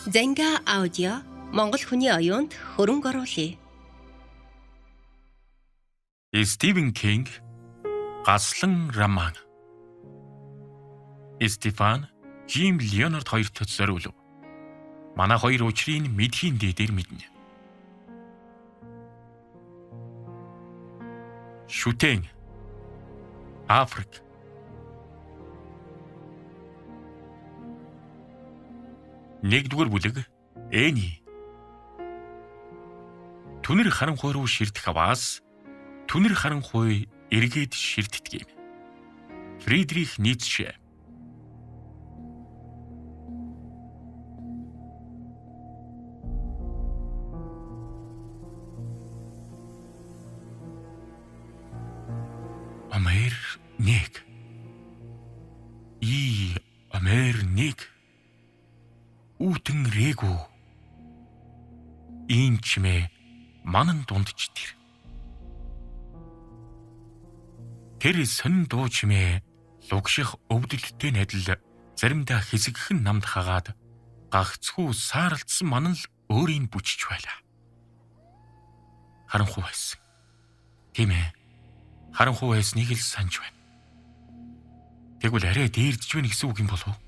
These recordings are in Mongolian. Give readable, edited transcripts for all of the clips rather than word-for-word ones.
Зэнга аудио Монгол хүний оюунд хөрөнгө оруулъя. Стивен Кинг Гаслан роман. Стефан Жим Леонард хоёрт зориулв. Манай хоёр учрыг мэдхийн дээдээр мэднэ. Шүтэн Африк. Нэгдүгээр бүлэг Эни. Түнэр харанхуй руу ширдэх аваас түнэр харанхуй эргээд ширддэг юм. Фридрих Ницше. Амэр нэг. Амэр нэг. Үүтэн рэгүү. Ийм чимээ манан дундч тэр. Тэр сонин дуу чимээ лугших өвдөлттэй адил заримдаа хэсэгхэн намд хагаад гагцхүү сааралдсан манан л өөрийг бүчж байлаа. Харанхуй байсан. Тийм ээ. Харанхуй байсныг л санаж байна. Тэгвэл арай дээрдж байна гэсэн үг юм болов уу?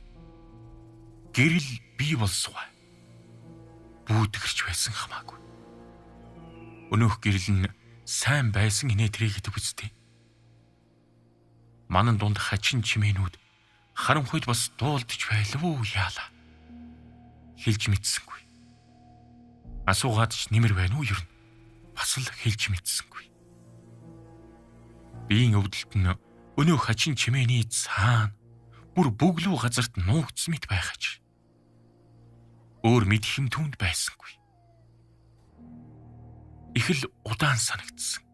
Гэрэл бий болсугай. Бүүдгэрч байсан хамаагүй. Өнөөх гэрэл нь сайн байсан инээ тэрийг гэдэг үстэй. Манан дунд хачин чимээнүүд харанхуйд бас дуулдж байлгүй яалаа. Хэлж мэдсэнгүй. Асуугаад ч нэмэр байна уу ер нь? Бас л хэлж мэдсэнгүй. Биеийн өвдөлт нь өнөөх хачин чимээний цаана бүр бүглүү газарт нуугдсан мэт байхаж. Өөр мэдэх юм түнд байсангүй. Их л удаан санагдсан.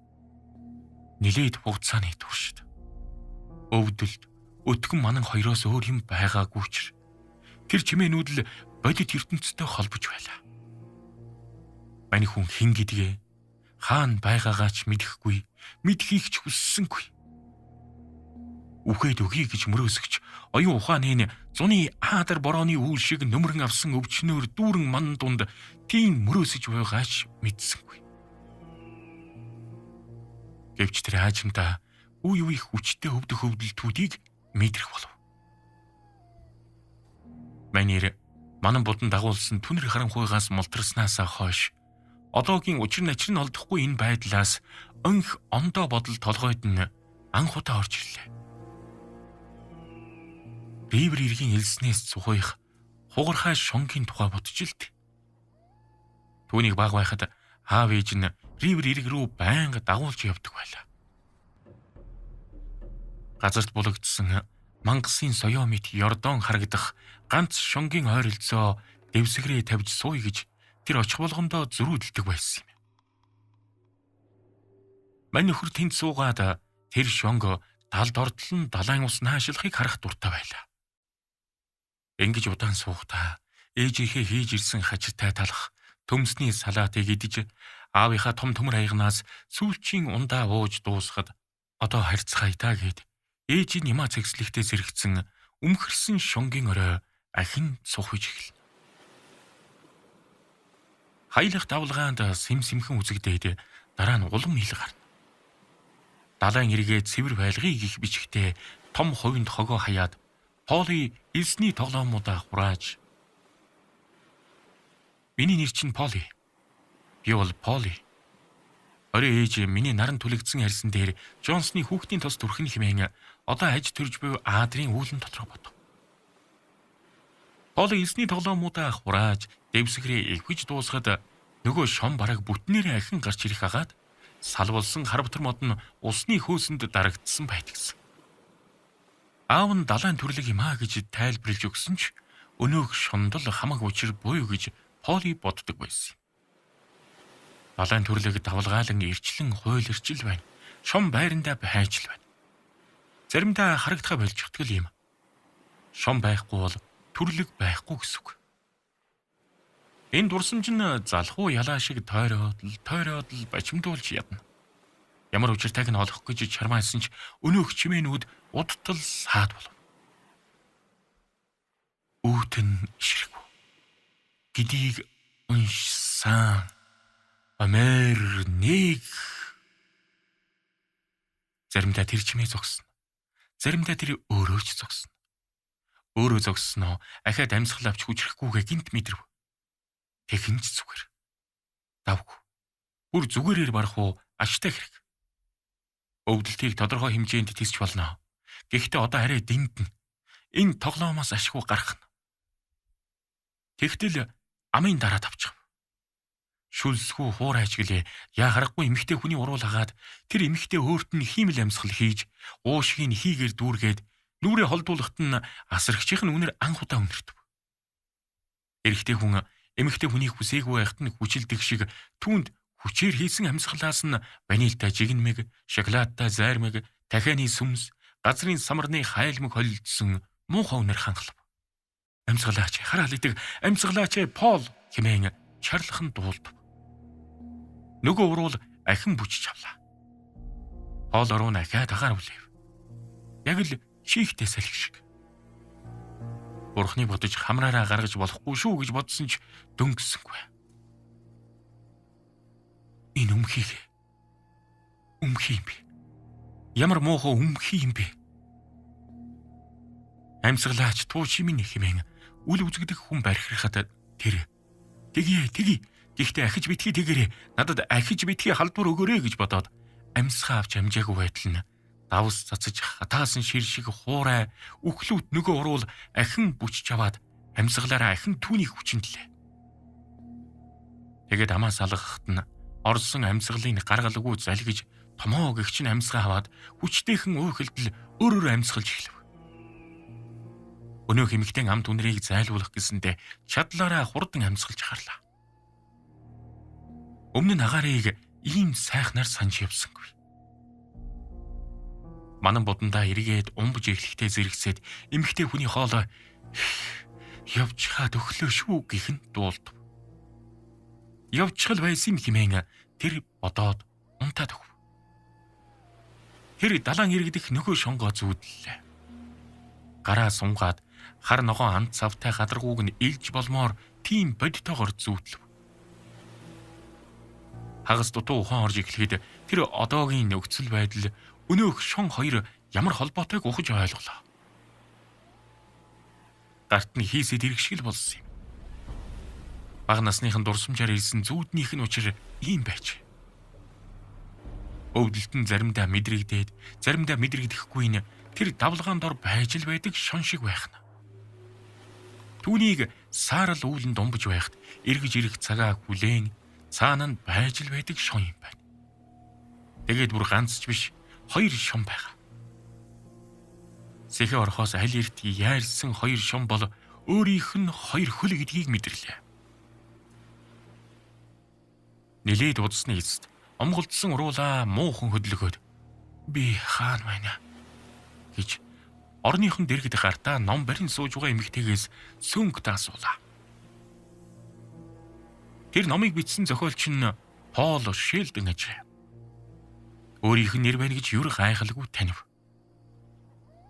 Нилээд хугацааны туршид. Өвдөлт өтгөн манан хоёроос өөр юм байгаагүй ч тэр чимээнүүд л бодит ертөнцтэй холбож байлаа. Маний хүн хэн гэдгээ хаана байгаагаа ч мэдэхгүй, мэдхийг ч хүссэнгүй. Үхээд өгье гэж мөрөөсөгч оюун ухааны зуны аадар борооны үйл шиг нөмрөн авсан өвчнөөр дүүрэн ман дунд тийм мөрөөсөж байгаач мэдсэнгүй. Гэвч тэр аажимдаа үе үе хүчтэй өвдөх өвдөлтүүдийг мэдрэх болов. Манер манан будан дагуулсан түнэр харанхуйгаас мултарснаасаа хойш одоогийн учир начир нь олдохгүй энэ байдлаас өнх ондоо бодол толгойд нь анхудаа орж ирлээ. Библи иргэн хэлснээс цухойх хугархай шонгийн тухай бодчихлт. Түүнийг баг байхад аав ээж нь Библи ирэг рүү байнга дагуулж явдаг байлаа. Газарт булагдсан мангасын соёо мэт Йордан харагдах ганц шонгийн ойролцоо дэвсгэрээ тавьж сууя гэж тэр очих болгондоо зөрүүдэлдэг байсан юм. Мань нөхөр тэнд суугаад тэр шонго талд ордлон далайн ус наашилхыг харах дуртай байлаа. Ингэж удаан суухдаа ээжийнхээ хийж ирсэн хажиртай талах төмсний салаатыг идэж аавынхаа том төмөр хаягнаас сүүлчийн ундаа ууж дуусахад одоо харьцгаая гэд ээжийн ямаа цэгслэгтээ зэрэгцэн өмхөрсөн шонгийн орой ахин сухиж эхэлнэ. Хаялах давлгаанд сэмхэн үзэгдээд дараа нь улам ил гарна. Далайн эргээ цэвэр байлгыг их бичгтээ том хувинд хогоо хаяад Поли элсний тоглоомуудаа хурааж. Миний нэр чинь Поли. Би бол Поли. Орой ээж миний наран түлэгдсэн харьсан дээр Джонсны хүүхдийн тос түрхэн хэмээн одоо аж төрж буй аадрын үүлэн дотроо бодов. Поли элсний тоглоомуудаа хурааж дэвсгэрээ эвхэж дуусгаад нөгөө шон бараг бүтнээрээ ахин гарч ирэх агаад салвалсан харвтар мод нь усны хөөсөнд дарагдсан байдгсан. Аав нь далайн төрлөг юм аа гэж тайлбарлаж өгсөн ч өнөөх шондол хамаг учир буй гэж Поли боддог байсан. Далайн төрлөг давлгаалan ирчлэн хуйлэрчил байна. Шон байрандаа байжл байна. Заримдаа харагдахаа болчихдаг юм. Шон байхгүй бол төрлөг байхгүй гэсэн үг. Энэ дурсамж нь залхуу ялаа шиг тойроод л бачимдуулж ядна. Ямар учиртайг нь олох гэж чармаасан ч өнөөх чимээнүүд удтал саад болов. Үүтэн ишрэгв. гэдгийг уншсан. Бамэр нэг. Заримдаа тэр чимээ зогсно. Заримдаа тэр өөрөө ч зогсно. Өөрөө зогсноо ахаад амьсгал авч хүчрэхгүйгээ гинт мэдрэв. Тэгэн ч зүгээр. Давгүй. Бүр зүгээрээр барах уу аштай хэрэг. Өвдөлтийг тодорхой хэмжээнд тисч болно. Гэхдээ одоо арай дэндэн. Энэ тоглоомоос ашгүй гарах нь. Тэгтэл амын дараа тавчих. Шүлсгүй хуур ажиглээ. Яа харахгүй эмэгтэй хүний уруул хагаад тэр эмэгтэй өөрт нь хиймэл амьсгал хийж, уушгийг хийгээр дүүргээд нүрээ холдуулахт нь асрагчийнх нь үнэр анхудаа үнэртэв. Эрэгтэй хүн эмэгтэй хүнийг хүсээгүй байхад нь хүчилдэг шиг түүнд хүчээр хийсэн амьсгалаас нь ванильтай жигнэмэг, шоколадтай зайрмэг, дахианы сүмс, газрын самарны хайлмаг холилдсон муухай үнэр хангалав. Амьсгалаач, хараал идэг, амьсгалаач Пол хэмээн чарлахан дуулдав. Нөгөө уруул ахин бүчиж авлаа. Пол оруу ахаад агаар үлээв. Яг л шийхтэй салхи шиг. Бурхныг бодож хамраараа гаргаж болохгүй шүү гэж бодсон ч дөнгөссөнгүй. Энэ өмхий юм бэ? Ямар муухай өмхий юм бэ? Амьсгалаач туу чимийн хэмээн үл үзэгдэх хүн барихрахад тэр тгий гэхдээ ахиж битгий тэгэрээ надад ахиж битгий халдвар өгөөрэй гэж бодоод амьсгаа авч амжаагүй байтал нь давс цацаж хатаасан шир шиг хуурай үхлүүд нөгөө уруул ахин бүчж аваад амьсгалаараа ахин түүнийг хүчиндлээ. Тэгээд амаа салгахад нь орсон амьсгалыг гаргалгүй залгиж томоо гэгч нь амьсгаа аваад хүчтэйхэн уухэлдэл өөрөөр амьсгалж эхлэв. Өнөөх эмэгтэй амт үнэрийг зайлуулах гэсэндээ чадлаараа хурдан амьсгалж харлаа. Өмнө нь агаарыг ийм сайхнаар санж явсангүй. Манан бодондаа эргээд умбж ирэхлэхдээ зэрэгсээд эмэгтэй хүний хоолой явж хаад өглөө шүү гэх нь дуулдав. Явчихал байсан хэмээн тэр бодоод унтаад өг. Тэр далайн иргэдэх нөхөө шонгоо зүүдлээ. Гараа сунгаад хар ногоон амт цавтай гадаргууг нь илж болмоор тийм бодитоогоор зүүдлэв. Хагас дутуу ухаан орж эхлэхэд тэр одоогийн нөхцөл байдал өнөөх шон хоёр ямар холбоотойг ухаж ойлголоо. Гарт нь хийсэд ирэх шиг л болсон юм. Бага насныхан дурсамжаар ирсэн зүүднийх нь учир ийм байж. Өвдөлт нь заримдаа мэдрэгдээд, заримдаа мэдрэгдэхгүй нь тэр давлгаан дор байж л байдаг шон шиг байх нь. Түүнийг саарал үүлэн думбаж байхад эргэж ирэх цагаа хүлээн цаана нь байж л байдаг шон юм байна. Тэгээд бүр ганц ч биш хоёр шон байгаа. Сэхэ орхоос аль эрт яарсан хоёр шон бол өөрийнх нь хоёр хөл гэдгийг мэдэрлээ. Нилээд удасны эцэст омголдсон уруулаа муухан хөдөлгөөд би хаан байна гэж орныхон дэргэд гартаа ном барин сууж байгаа эмэгтэйгээс сөнгөд асуулаа. Тэр номыг бичсэн зохиолч нь Пол Шелдон ажээ. Өөрийнх нь нэр байна гэж юр гайхалгүй танив.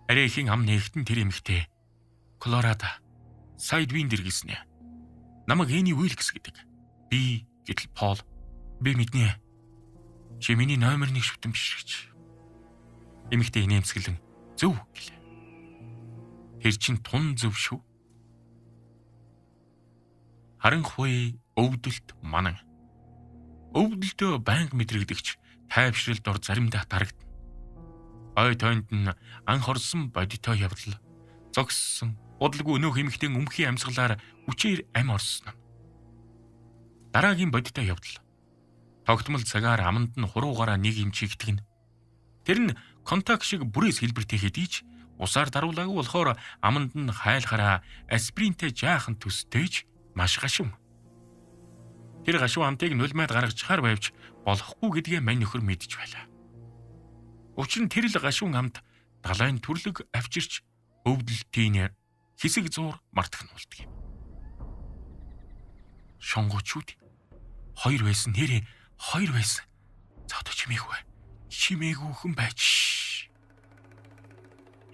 Арайхийн ам нэгтэн тэр эмэгтэй Колорадо Сайдвинд иргэснэ. Намайг Эни Уилкс гэдэг. Би гэтэл Пол би мэднэ. Чи миний номер 1 шүтэн биш гэж. Эмэгтэй нэмсгэлэн зөв гэлээ. Тэр чин тун зөв шүү. Харанхуй өвдөлт манан. Өвдөлтөө байнга мэдрэгдэгч тайвшралд ор заримдаа дарагдана. Ой тойнд нь анх орсон бодитоо явдал зогссон удалгүй өнөөх эмэгтэй өмхий амьсгалаар хүчээр ам орсон. Дараагийн бодитоо явдал тогтмол цагаар аманд нь хуруугаараа нэг юм чигтгэн. Тэр нь контакт шиг бүрээс хэлбэртэй хэдийч усаар даруулаагүй болохоор аманд нь хайлахаараа аспиринтэй жаахан төстэйж маш гашуун. Тэр гашуун амтыг нулимаад гаргачаар байвч болохгүй гэдгээ мань нөхөр мэдж байлаа. Учир нь тэр л гашуун амт далайн төрлөг авчирч өвдөлтийн хэсэг зуур мартагнуулдаг юм. Шонгочууд хоёр байсан нэрээ хоёр байсан. За одоо чимээгүй. Чимээгүй хүн байж.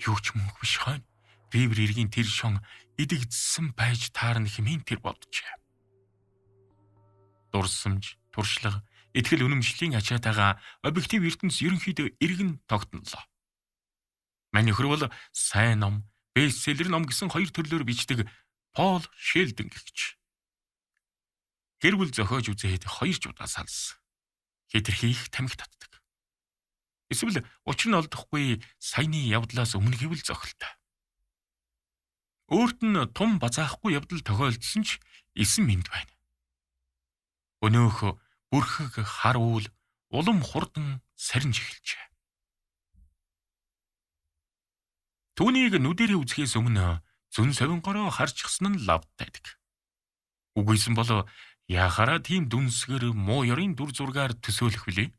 Юу ч мөнгө биш хань. Библи иргийн тэр шон идэгдсэн байж таарна хэмээн тэр бодчихэ. дурсамж, туршлага, итгэл үнэмшлийн ачаатайгаа объектив ертөнц ерөнхийдөө эргэн тогтнолоо. Маний нөхөр бол сайн ном, бестселлер ном гэсэн хоёр төрлөөр бичдэг Пол Шелдон гэгч. Гэр бүл зохиож үзээд хоёр ч удаа салсан. Хэтэрхий их тамхи татдаг. Эсвэл учир нь олдохгүй саяны явдлаас өмнө гэвэл зохилтой. Өөрт нь тум базаахгүй явдал тохиолдсон ч 9 минут байна. Өнөөх бүрхэг хар уул улам хурдан сарнж эхэлжээ. Түүнийг нүдэрээ үзэхээс өмнө зүн совингороо харчихсан нь лавтайдаг. Үгүйсэн бол яхаараа тийм дүнсгэр муу ёрын дүр зургаар төсөөлөх билээ.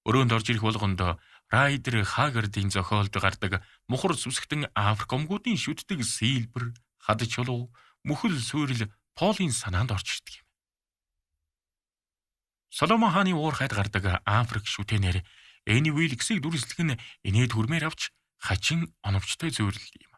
Өрөөнд орж ирэх болгонд Райдер Хагардын зохиолд гардаг мухар сүсгтэн Африк омгуудын шүтдэг сийлбэр, хад чулуу, мөхөл суурил Полын санаанд орж ирдэг юм. Соломон хааны уурхайд гардаг Африк шүтэнээр Эни Уилксийг дүрслэх нь инээд хүрмээр авч хачин оновчтой зөвөрлөл юм.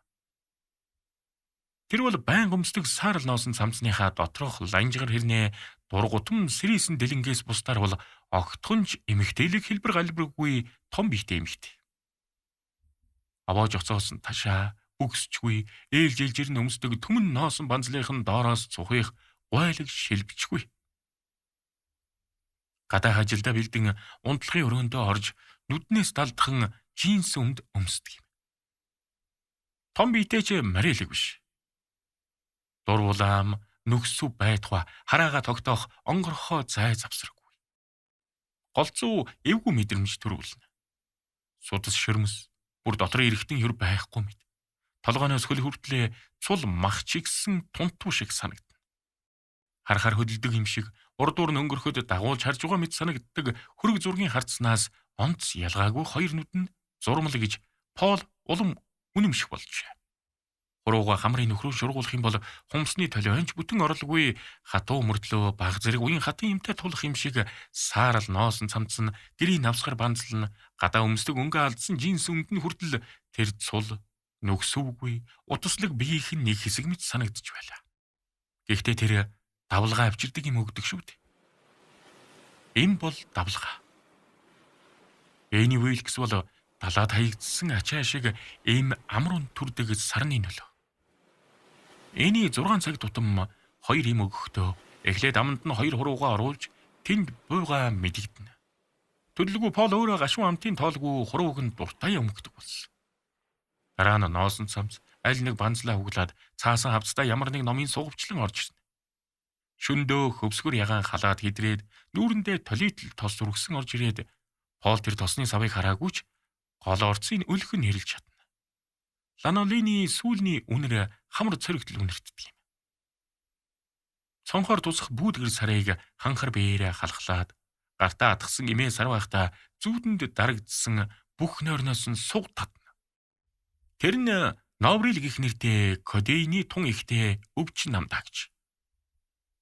Тэр бол байн гомцдог саарл носон цамцныхаа доторх ланжгар хэрнээ дургутам сэрийсэн дэлингээс бусдаар бол огтхонч эмэгтэйлэг хэлбэр галбиргүй том биетэй эмэгтэй. Авааж оцоос нь ташаа, бүгсчгүй, ээлжэлжэр нь өмсдөг түмэн носон банзлынхан доороос цухих гойлог шилбчгүй. Гадаа хажилдаа бэлдэн унтлагын өрөөндөө орж нүднээс далдхан джинс өмд өмсдөг юм. Том биетэй ч марилэг биш. Дурвулаам, нүгсүү байтугай, хараага тогтоох онгорхоо зай завсаргүй. Голцоо эвгүй мэдрэмж төрүүлнэ. Судас шөрмөс, бүр дотор эрэхтэн хөр байхгүй мэд. Толгойноос хөл хүртлээ цул мах чигсэн тунтуу шиг санагдана. Харахаар хөдөлдөг юм шиг урдуур нь өнгөрөхөд дагуулж харж байгаа мэт санагддаг хөрөг зургийн харцнаас онц ялгаагүй хоёр нүд нь зурмал гэж Пол улам үнэмших болжээ. Хурууга хамрын нөхрөө шургуулах юм бол хумсны толионч бүтэн орлоггүй хатуу мөрдлөө баг зэрэг уян хатын юмтай тулах юм шиг саарл ноосон цамцсан гэрийн навсгар банзлан гадаа өмсдөг өнгө алдсан джинс өмдөн хүртэл тэр цул нүгсүүгүй утаслаг биеийн нэг хэсэг мэт санагдж байлаа. Гэхдээ тэр давлгаа авчирдаг юм өгдөг шүү дээ. Энэ бол давлгаа. Эни Уилкс бол далаад хаягдсан ачаа шиг эм амрун түрдэг сарны нөлөө. Эний 6 цаг тутам хоёр им өгөхдөө эхлээд аманд нь хоёр хуруугаа оруулж тэнд буйгаа мэдэгдэнэ. Төдөлгүй Пол өөрөө гашуун амтын тоолгүй хурууг нь дуртай өмгдөг болсон. Дараа нь ноосон цамц аль нэг банзлаа хуглаад цаасан хавцдаа ямар нэг номын суугвчлан орж ирнэ. Шөндөө хөвсгөр ягаан халаад хидрээд нүүрэндээ толитл тос зүргсэн орж ирээд Пол тэр тосны савыг хараагүй ч гол орцыг өлгөн хэрэлж чадна. Ланолины сүүлний үнэр хамар цоригтл үнэртдэг юм. Цонхоор тусах бүүдгэр сарыг ханхар биеэрээ халахлаад гартаа атгсан эмээ сар байхдаа зүүдэнд дарагдсан бүх нойрноос нь суг татна. Тэр нь Новрил гэх нэртэй кодейны тун ихтэй өвч намдаагч.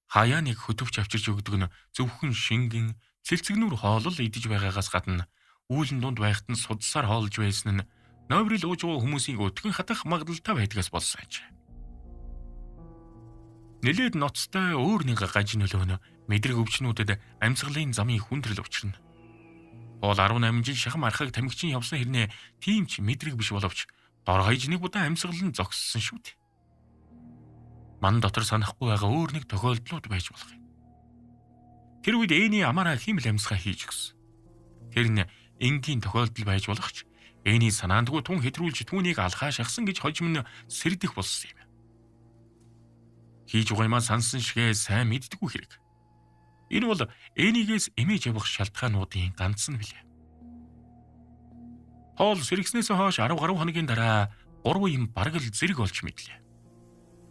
Хаяа нэг хөтөвч авчирч өгдөг нь зөвхөн шингэн цэлцэгнүр хоолол идэж байгаагаас гадна үүлэн дунд байхад нь судсаар хоолж байсан нь Новрил ууж байгаа хүмүүсийн өтгөн хатах магадaltaй байдгаас болсон аж. Нэлээд ноцтой өөр нэг гаж нөлөөнө мэдрэг өвчнүүдэд амьсгалын замын хүндрэл учирна. Пол 18 жил шахам архаг тамхичин явсан хэрнээ тийм ч мэдрэг биш боловч дор хаяж нэг удаа амьсгал нь зогссон шүү дээ. Ман дотор санахгүй байгаа өөр нэг тохиолдлууд байж болох юм. Тэр үед Эни амаараа химэл амьсгаа хийж өгсөн. Тэр нь энгийн тохиолдол байж болох ч Эни санаандгүй тун хэтрүүлж түүнийг алхаа шахсан гэж хожим нь сэрдэх болсон юм. Хийж угаймаа сансан шигээ сайн мэддэггүй хэрэг. Энэ бол Энигээс эмээж явах шалтгаануудын ганц нь билээ. Пол сэргснээс хойш 10 гаруй хоногийн дараа 3 юм бараг л зэрэг олж мэдлээ.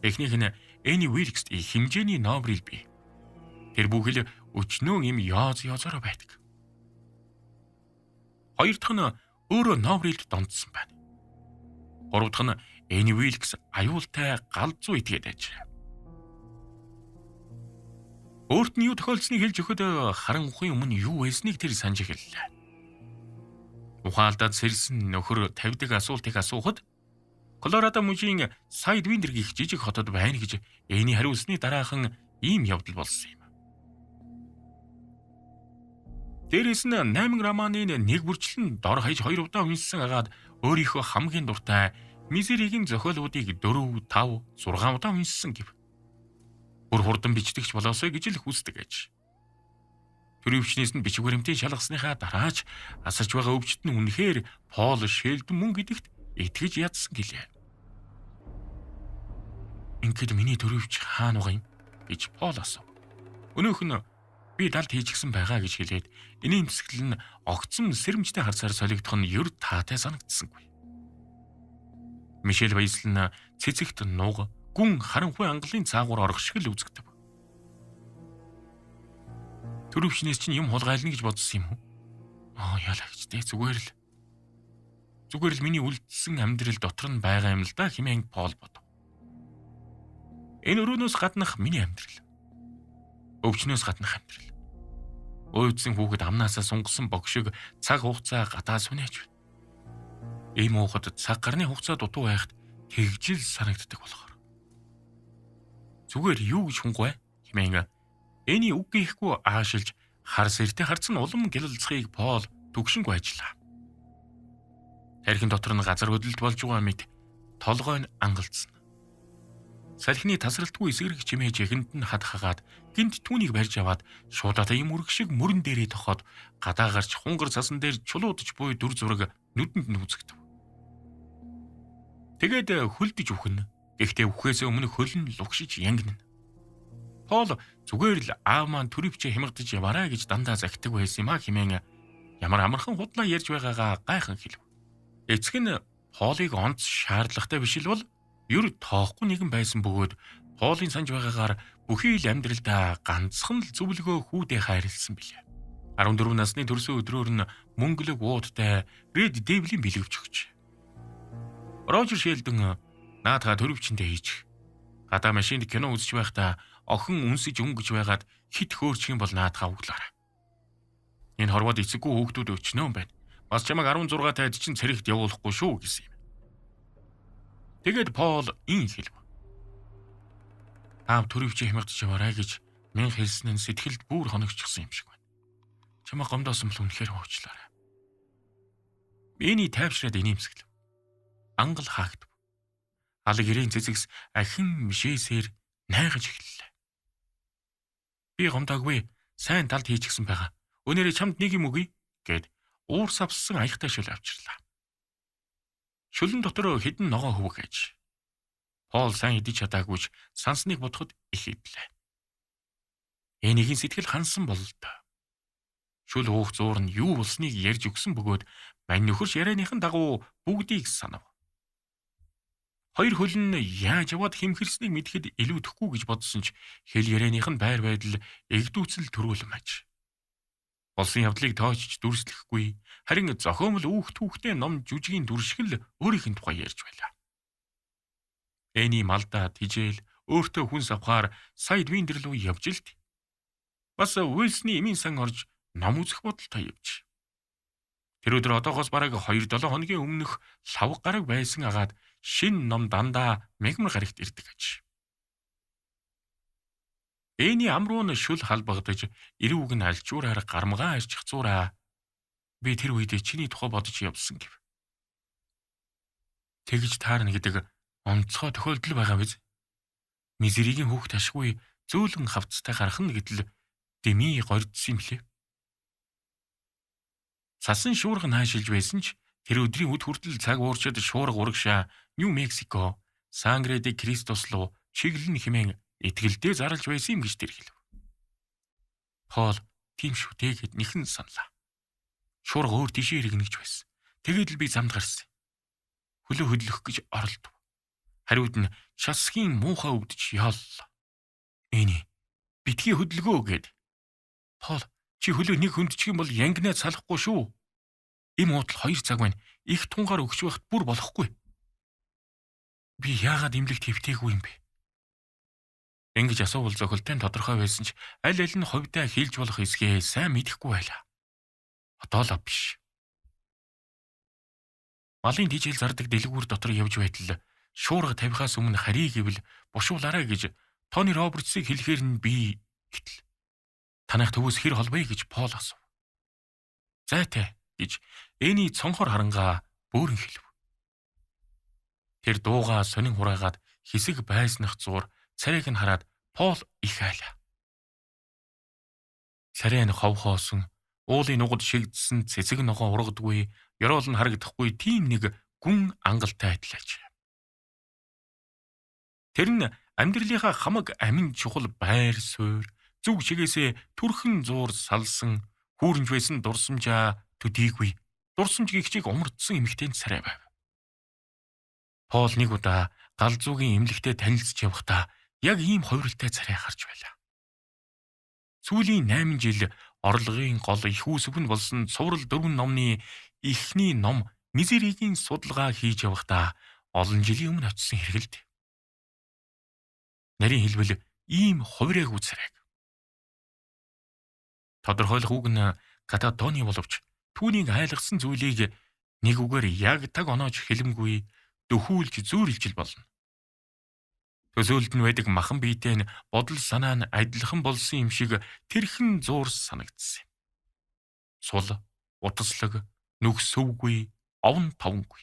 Эхнийх нь Эни Уилкст хэмжээний Новрил бий. Тэр бүхэл өчнөө юм ёозороо байдаг. Хоёр дахь нь өөрөө Новрилд донтсон байна. Гурав дахь нь Эни Уилкс аюултай галзуу итгээд ажээ. Өөрт нь юу тохиолдсныг хэлж өгөхөд харан ухын өмнө юу байсныг тэр санаж эхэллээ. Ухаалдаад сэрсэн нөхөр тавьдаг асуултыг асуухад Колорадо мужийн Сайдвиндер гих жижиг хотод байна гэж Эни хариулсны дараахан ийм явдал болсон юм. Дээрээс нь 8 романы нэг бүрчлэн дор хаяж 2 удаа уншсан агаад өөрийнхөө хамгийн дуртай Мизеригийн зохиолуудыг 4, 5, 6 удаа уншсан гэв. Бүр хурдан бичдэгч болоосой гэж л хүсдэг аж. Төрөвчнээс нь бичиг баримтыг шалгасныхаа дараач асарч байгаа өвчт нь үнэхээр Пол шээлдэн мөн гэдэгт итгэж ядсан гэлээ. Ингээд миний төрөвч хаана байгаа юм гэж Пол асуув. Өнөөх нь би далд хийчихсэн байгаа гэж хэлээд инээмсэглэл нь огцом сэрэмжтэй харцаар солигдох нь ер таатай санагдсангүй. Мишель баясл нь цэцэгт нуг гүн харанхуй ангалын цаагуур орох шиг л үзэгдэв. Төрөвчнээс чинь юм хулгайлна гэж бодсон юм уу? Яалагч дээ зүгээр л миний үлдсэн амьдрал дотор нь байгаа юм л да хэмээн Пол бодов. Энэ өрөөнөөс гаднах миний амьдрал. Өвчнөөс гаднах амьдрал. Уйдсан хүүхэд амнаасаа сунгасан богшиг цаг хугацаа гадаа сүнэж байна. Ийм уухад цаг гарны хугацаа дутуу байхад тэгжил санагддаг болохоор. Зүгээр юу гэж хунгүй хэмээн эний үг гээхгүй аашилж хар сэртэй харцсан улам гялалцахыг Пол төгшингүй ажиллаа. Тархин дотор нь газар хөдлөлт болж байгаа мэд толгой нь ангалцсан. Салхины тасралтгүй эсгэрэг чимээж эхэнд нь хад хагаад гинт түүнийг барьж аваад шуудаа юм үрг шиг мөрөн дээрээ тохоод гадаа гарч хунгар цасан дээр чулуудж буй дүр зураг нүдэнд нь үзэгдэв. Тэгээд хөлдөж үхэн. Гэхдээ үхээс өмнө хөл нь лугшиж янгинэ. Пол зүгээр л аав маань төрөвчөө хямгадаж яваарай гэж дандаа захидаг байсан юм хэмээн ямар амархан худлаа ярьж байгаагаа гайхан хэлв. Эцэг нь Полыг онц шаардлагатай биш л бол ер тоохгүй нэгэн байсан бөгөөд Полын санаж байгаагаар бүхий л амьдралдаа ганцхан л зөвлөгөө хүүдээ хайрлсан билээ. 14 насны төрсөн өдрөөр нь мөнгөлөг уудтай Ред Девлийн бэлгэвч өгч. Рожер Шелдон наадгаа төрөвчөндөө хийчих. Гадаа машинд кино үзэж байхдаа охин үнсэж өнгөж байгаад хит хөөрчих юм бол наадгаа өглөөрэй. Энэ хорвоод эцэггүй хүүхдүүд өчнөө юм байна. Бас чамайг 16 тайд чинь цэрэгт явуулахгүй шүү гэсэн юм. Тэгээд Пол ин хэлв. Аав төрөвчөө хямгадж яваарай гэж мэн хэлсэн нь сэтгэлд бүр хоногчсон юм шиг байна. Чамайг гомдоосон бол үнэхээр уучлаарай. Эний тайвшраад инээмсэглэв. Ангал хаагд. Алаг ирээн цэцэгс ахин мишээсээр найгаж эхэллээ. Би гомдоогүй, сайн талд хийчихсэн байгаа. Өнөөдөр чамд нэг юм өгье гэд уур савссан аяхтай шүл авчирлаа. Шүлэн дотор хідэн ногоо хөвөг ээж. Пол сайн идэж чадаагүйч сансныг бодоход их идлээ. Энийгийн сэтгэл хансан бололтой. Шүл уух зуур нь юу болсныг ярьж өгсөн бөгөөд мань нөхөрш ярианыхан дагуу бүгдийг санав. Хоёр хөл нь яаж яваад хэмхэрснийг мэдэхэд илүүдэхгүй гэж бодсон ч хэл ярианых нь байр байдал эгдүүцэл төрүүлэн аж. Болсон явдлыг тоочч дүрслэхгүй харин зохиомл түүхтэй ном жүжигийн дүр шиг л өөрийнх нь тухай ярьж байлаа. Эний малдаа тижэл өөртөө хүнс авахаар сая двиндэр рүү явж илт. Бас Уилсны эмийн сан орж ном үзэх бодолтой явж. Тэр өдөр одоогоос бараг 2-7 хоногийн өмнөх лав гараг байсан агаад шин ном дандаа мегмар гарагт ирдэг аж. Эний амруу нь шүл халбагдаж ирүүг нь альчуураар гармгаа арчих зураа. Би тэр үед чиний тухай бодож явсан гэв. Тэгж таарна гэдэг онцгой тохиолдол байгаа биз? Мизеригийн хүүхд ашгүй зөөлөн хавцтай гарах нь гэдэл Деми горьдсон юм лээ. Сасан шуурга наашилж байсан ч тэр өдрийн үд хүртэл цаг уурчид шуурга урагшаа Нью Мексико, Сангре де Кристос руу чиглэн хэмээн итгэлдээ зарлж байсан юм гэж тэр хэлв. Пол тийм шүү дээ гэд нэхэн саналаа. Шуурга өөр тийшээ иргэнэ гэж байсан. Тэгээд л би замд гарсан. Хөлөө хөдлөх гэж оролдов. Хариуд нь шасхийн муухай өвдөж яоллоо. Эний битгий хөдөлгөө гэд. Пол чи хөлөө нэг хөндчих юм бол янгнаа салахгүй шүү. Им уутал 2 цаг байна. Их тунгаар өгч байхад бүр болохгүй. Би яагаад имлэгт хөвтэйгүй юм бэ? Ингэж асуувал зохилтой тодорхой байсан ч аль нь ховдоо хийлж болох эсгээ сайн мэдэхгүй байлаа. Одоо л биш. Малын дижил зардаг дэлгүүр дотор явж байтал шуурга тавихаас өмнө харий гэвэл бушуулаарай гэж Тони Робертсыг хэлэхээр нь би гэтэл танайх төвөөс хэр холбоё гэж Пол асуув. Зайтай гэж Эний цонхоор харангаа бөөрн хэлв. Тэр дуугаа сонин хураагаад хэсэг байснах зуур царайг нь хараад Пол их айлаа. Царай нь хов хоосон, уулын нугад шигдсэн цэцэг ногоо ургадгүй, ёроол нь харагдахгүй тийм нэг гүн ангалтай адилааж. Тэр нь амьдралынхаа хамаг амин чухал байр суурь, зүг шигээсээ түрхэн зуур салсан, хүүрэнж байсан дурсамжаа төдийгүй, дурсамж гихчийг умардсан эмэгтэй царай байв. Пол нэг удаа галзуугийн эмнэлэгтэй танилцж явахдаа яг ийм хувиралтай царай харж байлаа. Сүүлийн 8 жил орлогын гол их үүсвэн болсон Цуврал 4 номны эхний ном Мизеригийн судалгаа хийж явахдаа олон жилийн өмнө очсон хэрэгэлд. Нарийн хэлбэл ийм хувираагүй царайг. Тодорхойлох үг нь кататони боловч түүнийг айлгсан зүйлийг нэг үгээр яг таг оноож хэлэмгүй дөхүүлж зүүрлж болно. Төсөөлд нь байдаг махан биетэй нь бодол санаа нь адилхан болсон юм шиг тэрхэн зуурс санагдсан юм. Сул, утаслаг, нүх сөвгүй, овн тавнгүй.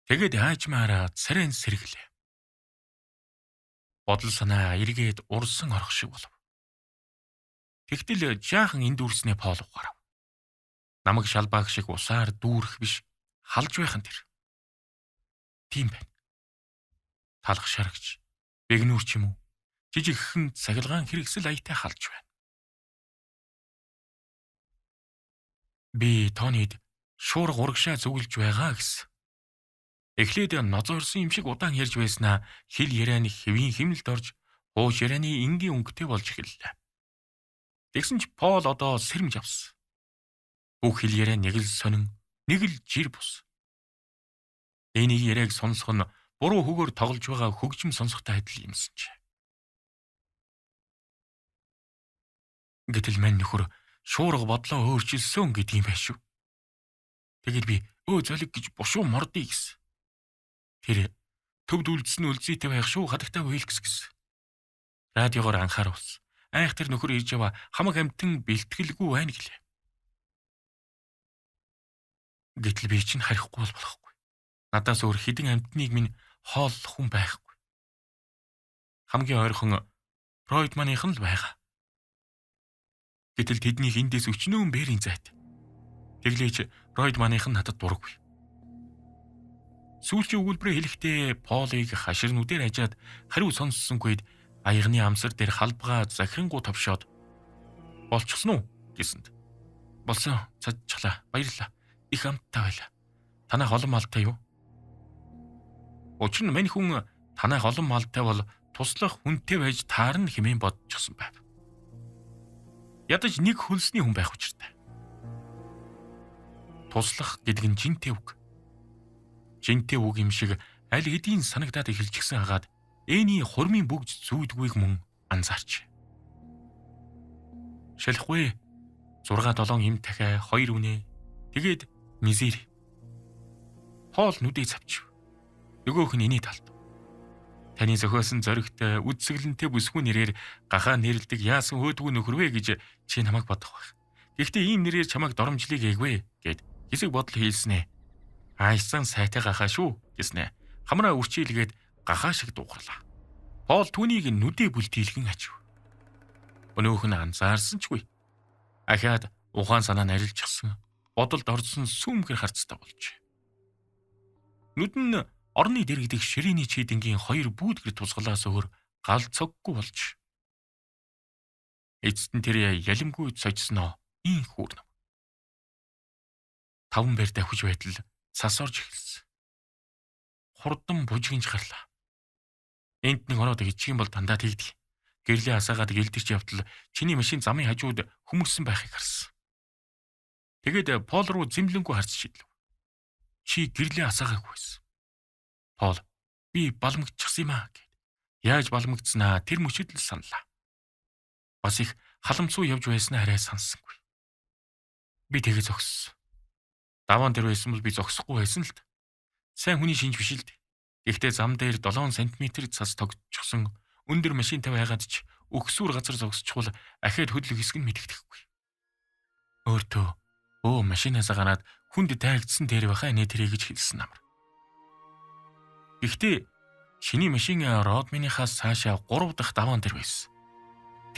Тэгэд хаажмаараа царайн сэргэлээ. Бодол санаа эргээд урсан орох шиг болов. Тэгтэл жаахан энд үрснээ Пол ухаарав. Намаг шалбааг шиг усаар дүүрэх биш, халж байхан тэр. Тийм байна. Талах шарагч, бэгнүүр ч юм уу, жижигхэн цахилгаан хэрэгсэл аятай халж байна. Би Тонид шуурга урагшаа зүгэлж байгаа гэсэн. Эхлээд нозоорсон юм шиг удаан ярьж байснаа хэл ярианы хэвийн химнэлд орж ууш ярианы энгийн өнгөтэй болж эхэллээ. Тэгсэн ч Пол одоо сэрэмж авсан. Бүх хэл яриа нэг л сонин, нэг л жир бус. Энийг яриаг сонсох нь буруу хөгөөр тоглож байгаа хөгжим сонсохтой адил юмсан ч. Гэтэл мань нөхөр шуурга бодлоо өөрчилсөн гэдэг юм байна шүү. Тэгэд би золиг гэж бушуу мордъё гэсэн. Тэр төвд үлдсэн үлзийтэй байх шүү хадагтай уйлгс гэсэн. Радиогоор анхааруулсан. Айхтар нөхөр ирж яваа хамаг амтэн бэлтгэлгүй байна гэлээ. Гэтэл би чинь харихгүй болохгүй. Надаас өөр хідэн амтныг минь хооллох хүн байхгүй. Хамгийн ойрхон Фройдманых нь л байгаа. Гэтэл тэднийх эндээс өчнөөн бээрийн зайд. Тэглээч Фройдманых нь надад дурггүй. Сүүлчийн өгүүлбэрээ хэлэхдээ Полыг хаширнүүдээр ажаад хариу сонссонгүйд аягны амсар дээр халбгаа захингуу тавшоод болчихсон уу гэсэнд. Болсон цадчихлаа. Баярлалаа. Их амттай байла. Танах олон малтай юу? Учир нь мань хүн танах олон малтай бол туслах хүнтэй байж таарна хэмээн бодчихсон байв. Ядаж нэг хөлсний хүн байх учиртай. Туслах гэдэг нь жинтэй үг. Жинтэй үг юм шиг аль хэдийн санагдаад эхэлчихсэн хагаад Эний хурмын бүгд зүйдгүйг мөн анзаарч. Шалахгүй 6-7 им дахиа 2 үнэ. Тэгээд Мизер. Пол нүдээ цавчив. Нөгөөх нь Эний талд. Таны зохиосон зоригтой үдсгэлэнтэй бүсгүй нэрээр гахаа нэрлдэг яасан хөөдгүй нөхөр вэ гэж чи намайг бодох байх. Гэхдээ ийм нэрээр чамайг доромжлыг ээгвэ гэд хэсэг бодол хийлснэ. Айсан сайтай гахаа шүү гэснэ. Хамраа үрчийлгээд гахаа шиг дуугарлаа. Пол түүнийг нүдээ бүлтийлгэн ачив. Өнөөх нь анзаарсан чгүй. Ахаад ухаан санаа нь арилжчихсан. Бодолд орсон сүмгэр харцтай болж. Нүд нь орны дэргэдэх ширээний чийдэнгийн 2 бүүдгэр тусгалаас өөр гал цоггүй болж. Эцэст нь тэр ялимгүй цочсноо ийн хүүрнэ. 5 бэр давхиж байтал цас орж эхэлсэн. Хурдан бужигнж гарлаа. Энд нэг ороод ичгийн бол дандаа тэгдэг. Гэрлээ асаагаад гэлдэрч явтал чиний машин замын хажууд хүмүүссэн байхыг харсан. Тэгээд Пол руу зэмлэнгүй харж шидлв. Чи гэрлээ асаагаагүй байсан. Пол би балмагчсан юм аа гэд. Яаж балмагцснаа тэр мөчөд л саналаа. Бас их халамцуу явж байснаа арай санссангүй. Би тэгээ зогссон. Даваан дээр байсан бол би зогсохгүй байсан л д. Сайн хүний шинж биш л дээ. Гэхдээ зам дээр 7 см цас тогтчихсон өндөр машинтай байгаад ч өгсүүр газар зогсчихвол ахиад хөдлөх хэсэг нь мэдэгдэхгүй. Өөртөө Өө машинаас гараад хүнд тайгдсан дээр байхаа нэ тэрэ гэж хэлсэн амар. Гэхдээ шиний машин Родминыхаас цаашаа 3 дахь даваан дээр байсан.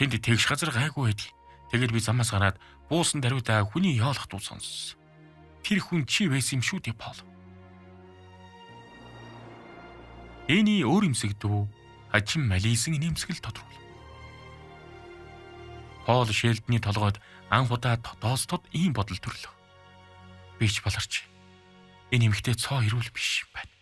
Тэнд тэгш газар гайгүй байдгийг. Тэгээд би замаас гараад буусан даруйдаа хүний яолох дуу сонссон. Тэр хүн чи байсан юм шүү дээ, Пол. Эний өөр юмсэгдв. Хажим Малисын нэмсгэл тодруулав. Пол Шелдний толгойд анх удаа доостод ийм бодол төрлөө. Би ч болорч энэ эмэгтэй цоо ирүүл биш юм байна.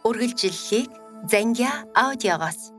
Үргэлжлэлийг Зангиа аудиогоос